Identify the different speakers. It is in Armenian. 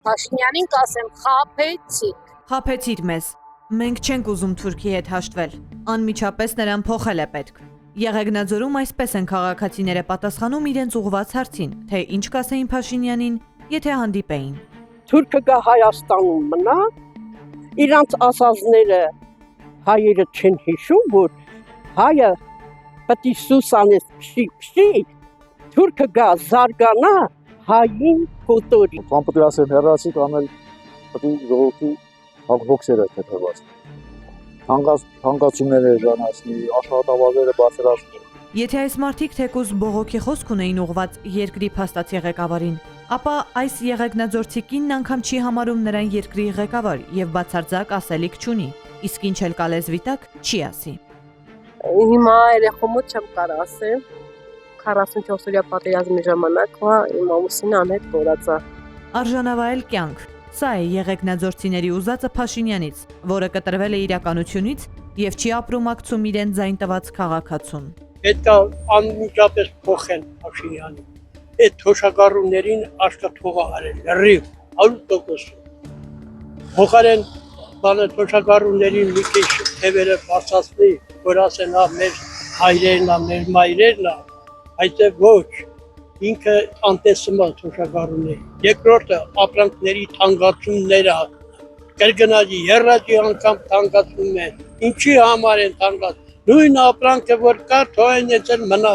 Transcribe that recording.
Speaker 1: Փաշինյանին կասեմ խաբեցիք։
Speaker 2: Խաբեցիր մեզ։ Մենք չենք ուզում Թուրքի հետ հաշտվել։ Անմիջապես նրան փոխել է պետք։ Եղեգնաձորում այսպես են քաղաքացիները պատասխանում իրենց ուղղված հարցին, թե ինչ կասեին Փաշինյանին, եթե հանդիպեին։
Speaker 3: Թուրքը գա Հայաստանում մնա, իրանց ասածները հայերը չեն հիշում, որ հայը պետք է սուսանես փշի, թուրքը գա զարգանա հային կոտորի։
Speaker 4: Ան պետք է ասեմ հեռացի կամ էլ պետք է ժողովրդի հոգսերը թեթևացնի։ Հանգացումները ժանացնի, աշխատավարձերը բարձրացնի։
Speaker 2: Եթե այս մարդիկ թեկուզ բողոքի խոսք ունեին ուղված երկրի փաստացի ղեկավարին, ապա այս եղեգնաձորցի կինն անգամ չի համարում նրան երկրի ղեկավար եւ բացարձակ ասելիք չունի, իսկ ինչ էլ կալեզվի տակ չի ասի։
Speaker 1: Հիմա երեխոմոտ չեմ կարող ասեմ 44-օրյա պատերազմի ժամանակ իմ ամուսինը անհետ կորածա։
Speaker 2: Արժանավայել կյանք։ Սա է եղեգնաձորցիների ուզածը Փաշինյանից, որը կտրվել է իրականությունից եւ չի ապրում ակցում իրեն ձայն տված քաղաքացուն։
Speaker 5: Պետք է անմիջապես փոխեն Փաշինյանին։ Այդ թոշակառուներին աշխատողը արել, լրիվ 100%։ Փոխարեն բանը թոշակառուներին մի քիչ թևերը բացացնի, որ ասեն մեր հայրերն, մեր մայրերն, այդտեղ ոչ։ Ինքը անտեսում է թոշակառուներին։ Երկրորդը ապրանքների թանկացումները կրկնաճի, եռաճի անգամ թանկացում են։ Ինչի համար են թանկացում։ Նույն ապրանքը որ կա, թողեն էցել մնա։